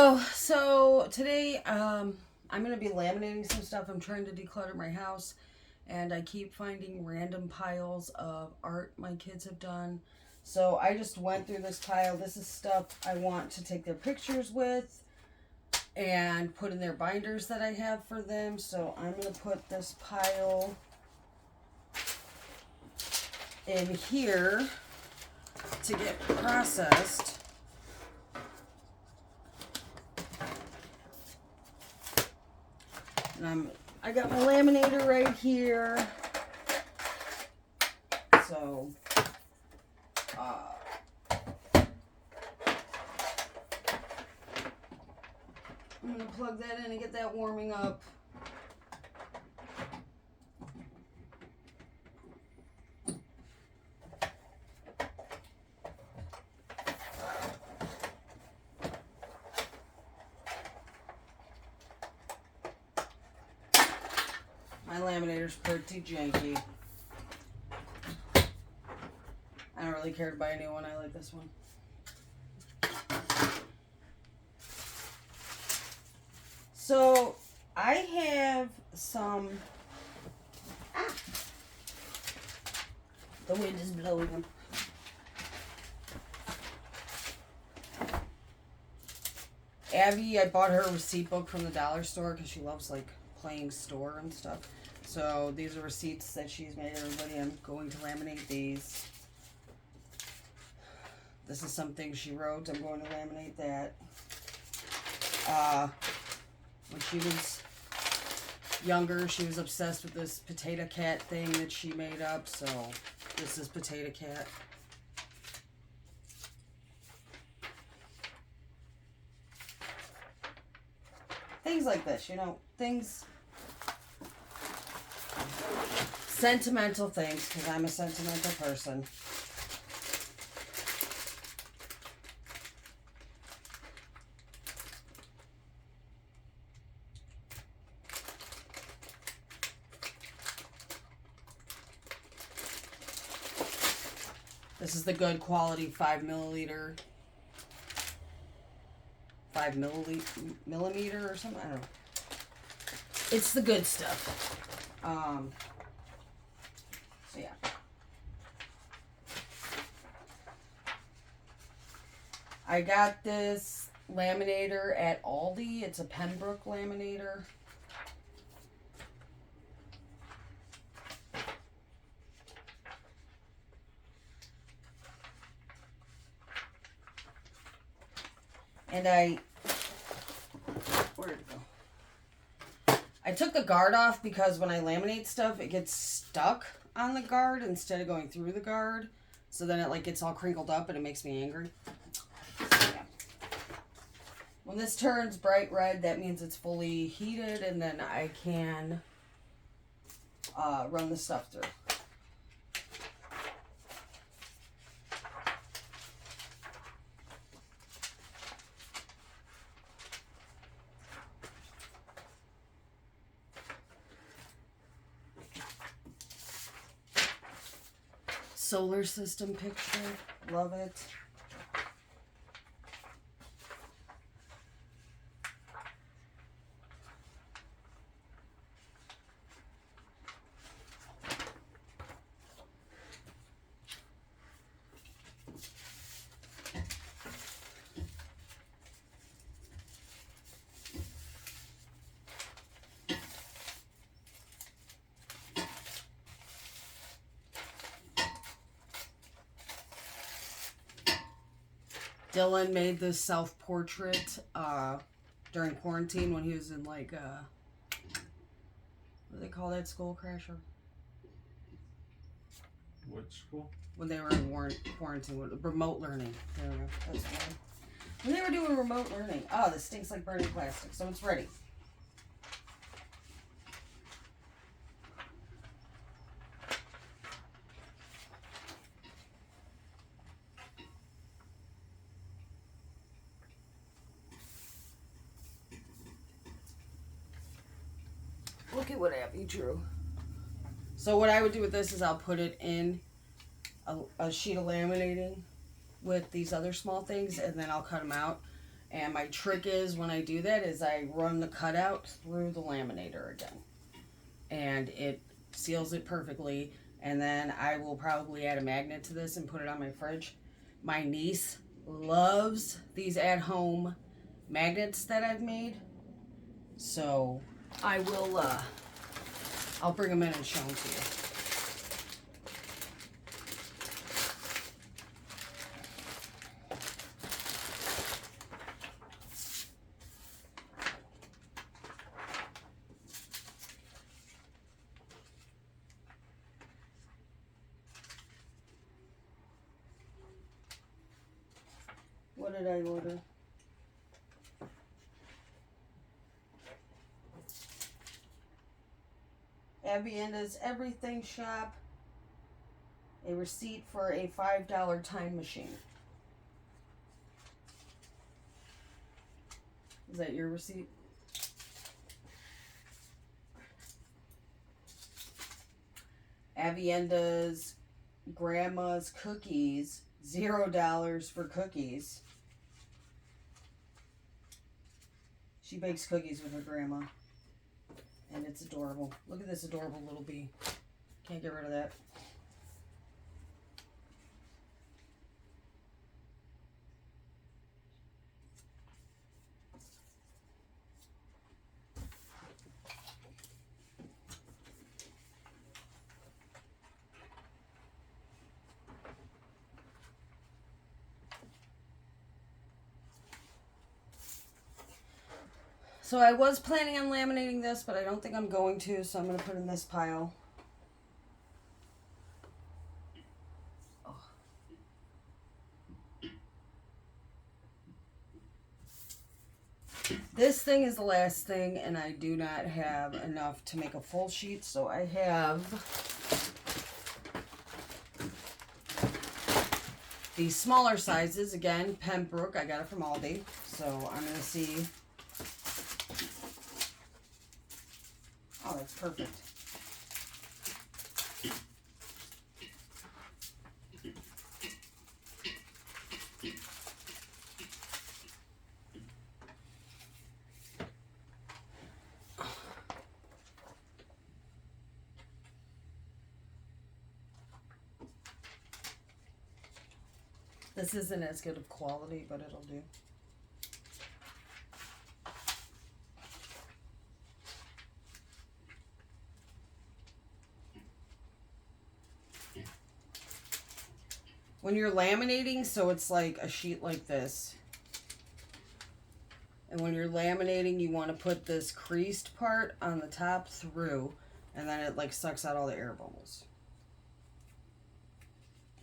Hello. So today I'm going to be laminating some stuff. I'm trying to declutter my house and I keep finding random piles of art my kids have done. So I just went through this pile. This is stuff I want to take their pictures with and put in their binders that I have for them. So I'm going to put this pile in here to get processed. And I got my laminator right here. So I'm gonna plug that in and get that warming up. My laminator's pretty janky. I don't really care to buy a new one. I like this one. So I have some. The wind is blowing them. Abby, I bought her a receipt book from the dollar store because she loves like playing store and stuff. So these are receipts that she's made everybody. I'm going to laminate these. This is something she wrote. I'm going to laminate that. When she was younger, she was obsessed with this potato cat thing that she made up. So this is Potato Cat. Things like this, you know, things, sentimental things, because I'm a sentimental person. This is the good quality 5 millimeter or something. I don't know. It's the good stuff. So yeah. I got this laminator at Aldi. It's a Pembroke laminator. And where'd it go? I took the guard off because when I laminate stuff, it gets stuck on the guard instead of going through the guard. So then it like gets all crinkled up and it makes me angry. So, yeah. When this turns bright red, that means it's fully heated and then I can run the stuff through. Solar system picture. Love it. Dylan made this self-portrait during quarantine when he was in like, what do they call that school, Crasher? What school? When they were in quarantine, remote learning. There we go. That's fine. When they were doing remote learning. Oh, this stinks like burning plastic, so it's ready. Look at what Abby drew. So what I would do with this is I'll put it in a sheet of laminating with these other small things, and then I'll cut them out. And my trick is when I do that is I run the cutout through the laminator again. And it seals it perfectly. And then I will probably add a magnet to this and put it on my fridge. My niece loves these at-home magnets that I've made. So I will, I'll bring them in and show them to you. What did I order? Avienda's Everything Shop. A receipt for a $5 time machine. Is that your receipt? Avienda's Grandma's Cookies. $0 for cookies. She bakes cookies with her grandma. And it's adorable. Look at this adorable little bee. Can't get rid of that. So I was planning on laminating this, but I don't think I'm going to, so I'm going to put it in this pile. Oh. This thing is the last thing, and I do not have enough to make a full sheet, so I have these smaller sizes. Again, Pembroke, I got it from Aldi, so I'm going to see. Oh, that's perfect. This isn't as good of quality, but it'll do. When you're laminating, so it's like a sheet like this. And when you're laminating, you want to put this creased part on the top through, and then it like sucks out all the air bubbles.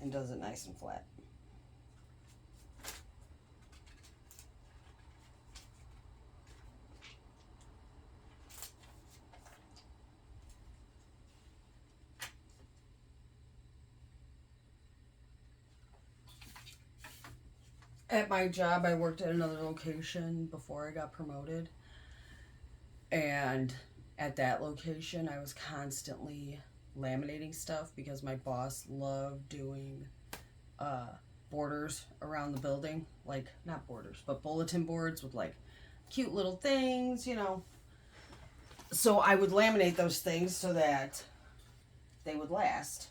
And does it nice and flat. At my job, I worked at another location before I got promoted. And at that location, I was constantly laminating stuff because my boss loved doing borders around the building. Like, not borders, but bulletin boards with like cute little things, you know. So I would laminate those things so that they would last.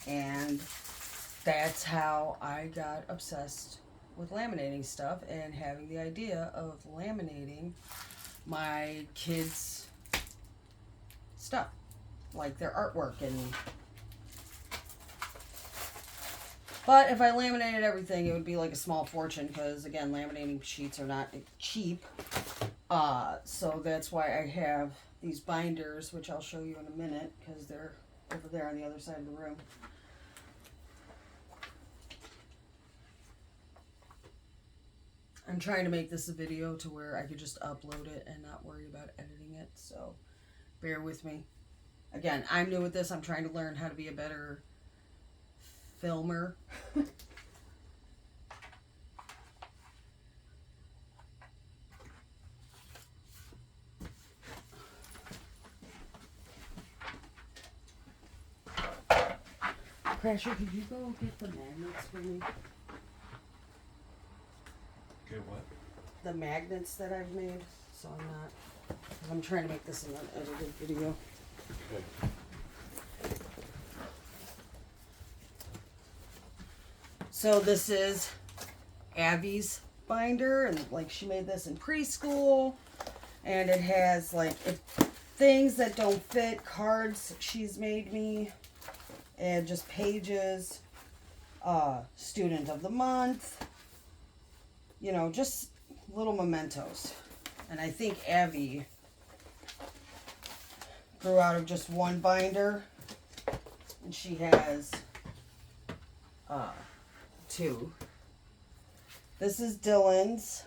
And that's how I got obsessed with laminating stuff and having the idea of laminating my kids' stuff, like their artwork. And but if I laminated everything, it would be like a small fortune because, again, laminating sheets are not cheap. So that's why I have these binders, which I'll show you in a minute because they're over there on the other side of the room. I'm trying to make this a video to where I could just upload it and not worry about editing it, so bear with me. Again, I'm new at this. I'm trying to learn how to be a better filmer. Crasher, could you go get the magnets for me? Get what? The magnets that I've made, so I'm trying to make this an unedited video. Okay. So this is Abby's binder, and like she made this in preschool, and it has like things that don't fit, cards she's made me, and just pages, student of the month, you know, just little mementos. And I think Abby grew out of just one binder, and she has two. This is Dylan's,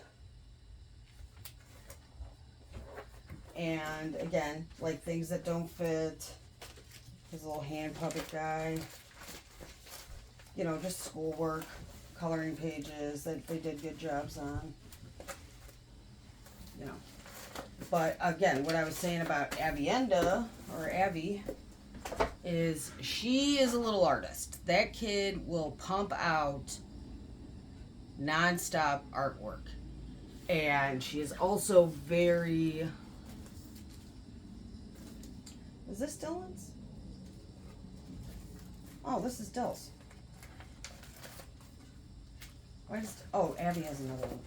and again, like things that don't fit, his little hand puppet guy, you know, just schoolwork, coloring pages that they did good jobs on, you know. But again, what I was saying about Avienda, or Abby, is she is a little artist. That kid will pump out non-stop artwork. And she is also very... Is this Dylan's? Oh, this is Dill's. Why does... Oh, Abby has another one.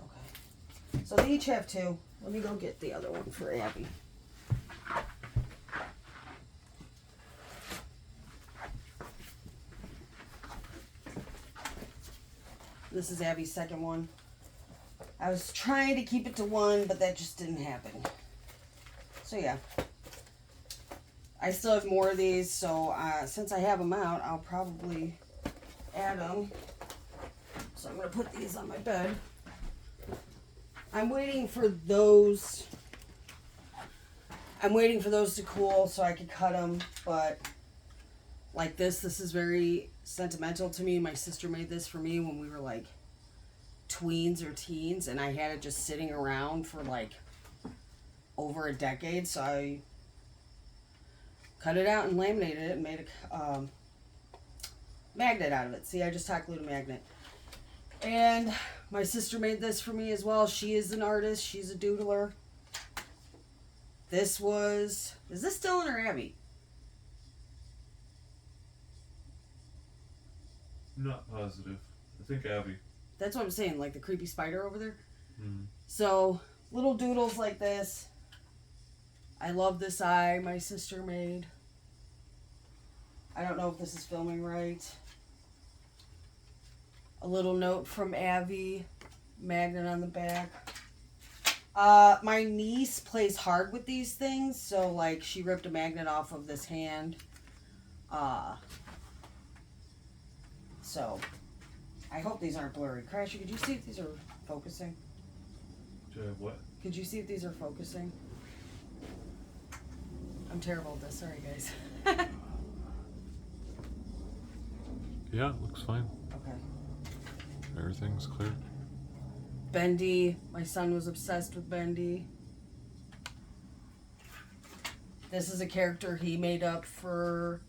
Okay. So they each have two. Let me go get the other one for Abby. This is Abby's second one. I was trying to keep it to one, but that just didn't happen. So yeah. I still have more of these, so since I have them out, I'll probably add them. So I'm going to put these on my bed. I'm waiting for those. I'm waiting for those to cool so I can cut them, but like this is very sentimental to me. My sister made this for me when we were like tweens or teens, and I had it just sitting around for like over a decade, so I cut it out and laminated it and made a magnet out of it. See, I just hot glued a magnet. And my sister made this for me as well. She is an artist. She's a doodler. This was... Is this Dylan or Abby? Not positive. I think Abby. That's what I'm saying, like the creepy spider over there. Mm. So, little doodles like this. I love this eye my sister made. I don't know if this is filming right. A little note from Abby. Magnet on the back. My niece plays hard with these things, so like she ripped a magnet off of this hand. So I hope these aren't blurry. Crasher, could you see if these are focusing? What? Could you see if these are focusing? I'm terrible at this. Sorry, guys. Yeah, it looks fine. Okay. Everything's clear. Bendy. My son was obsessed with Bendy. This is a character he made up for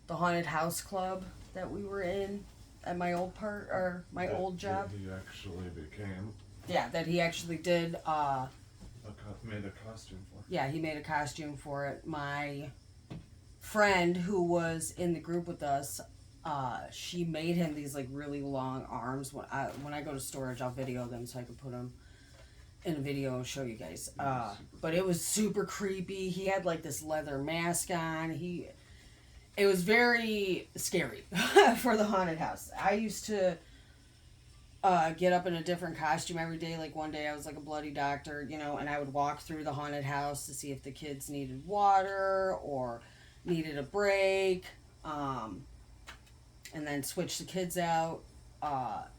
the haunted house club that we were in at my old old job. He actually became. Yeah, that he actually did. Made a costume for. Yeah, he made a costume for it. My friend who was in the group with us, she made him these like really long arms. When I go to storage, I'll video them so I can put them in a video and show you guys. But it was super creepy. He had like this leather mask on. It was very scary for the haunted house. I used to get up in a different costume every day. Like one day I was like a bloody doctor, you know, and I would walk through the haunted house to see if the kids needed water or needed a break. And then switch the kids out.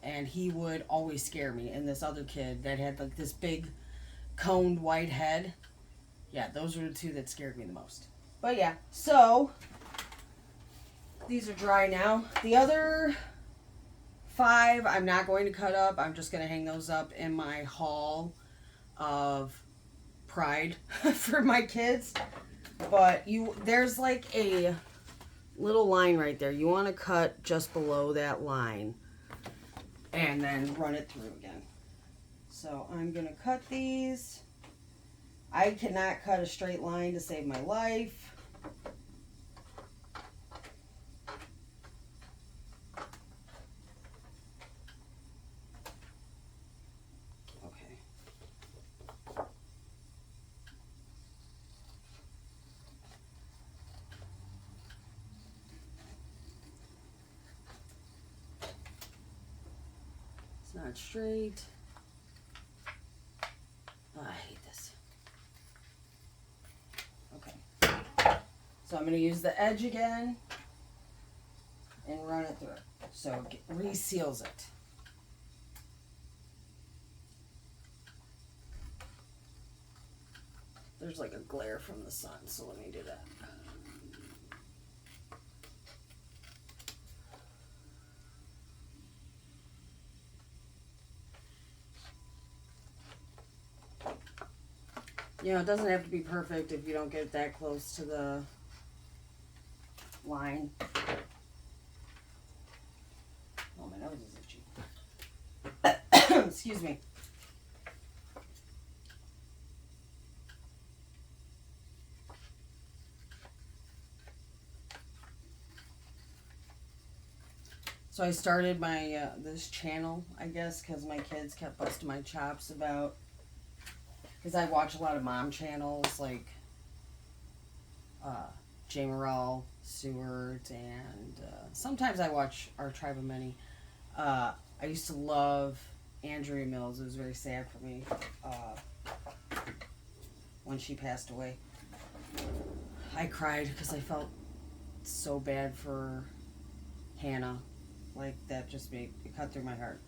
And he would always scare me. And this other kid that had like this big coned white head. Yeah, those were the two that scared me the most. But yeah, so these are dry now. The other 5 I'm not going to cut up. I'm just going to hang those up in my hall of pride for my kids. But there's like a little line right there. You want to cut just below that line and then run it through again. So I'm going to cut these. I cannot cut a straight line to save my life. Okay. It's not straight. Oh, I hate this. Okay. So I'm going to use the edge again and run it through. So it reseals it. There's like a glare from the sun, so let me do that. You know, it doesn't have to be perfect if you don't get that close to the line. Oh, my nose is itchy. Excuse me. So I started my this channel, I guess, because my kids kept busting my chops about, because I watch a lot of mom channels like J. Morrell, Stewart, and sometimes I watch Our Tribe of Many. I used to love Andrea Mills. It was very sad for me when she passed away. I cried because I felt so bad for Hannah. Like, that just made it cut through my heart.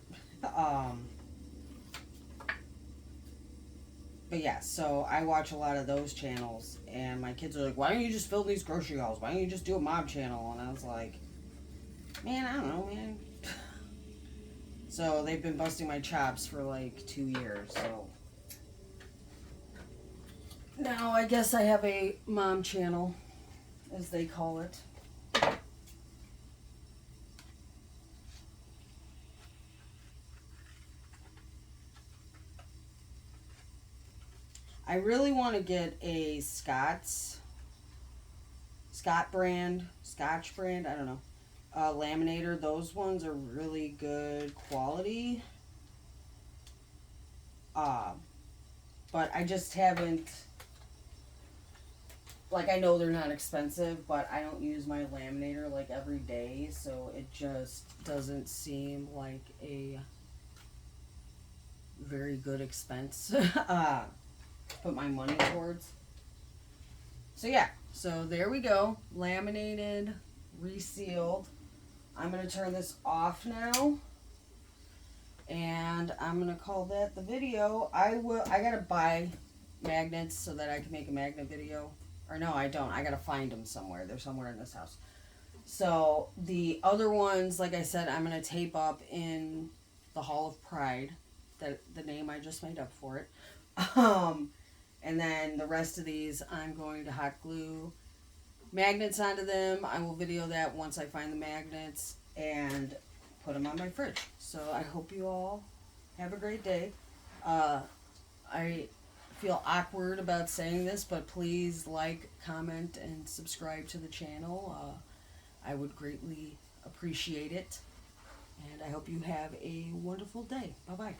But yeah, so I watch a lot of those channels, and my kids are like, why don't you just film these grocery hauls? Why don't you just do a mob channel? And I was like, man, I don't know, man. So they've been busting my chops for like 2 years, so now I guess I have a mom channel, as they call it. I really want to get a Scotch brand, I don't know, laminator. Those ones are really good quality. But I just haven't, like, I know they're not expensive, but I don't use my laminator like every day, so it just doesn't seem like a very good expense. Put my money towards. So yeah, so there we go, laminated, resealed. I'm going to turn this off now, and I'm going to call that the video. I gotta buy magnets so that I can make a magnet video. Or no, I don't. I gotta find them somewhere. They're somewhere in this house. So the other ones, like I said, I'm going to tape up in the Hall of Pride, the name I just made up for it. And then the rest of these, I'm going to hot glue magnets onto them. I will video that once I find the magnets and put them on my fridge. So I hope you all have a great day. I feel awkward about saying this, but please like, comment, and subscribe to the channel. I would greatly appreciate it. And I hope you have a wonderful day. Bye-bye.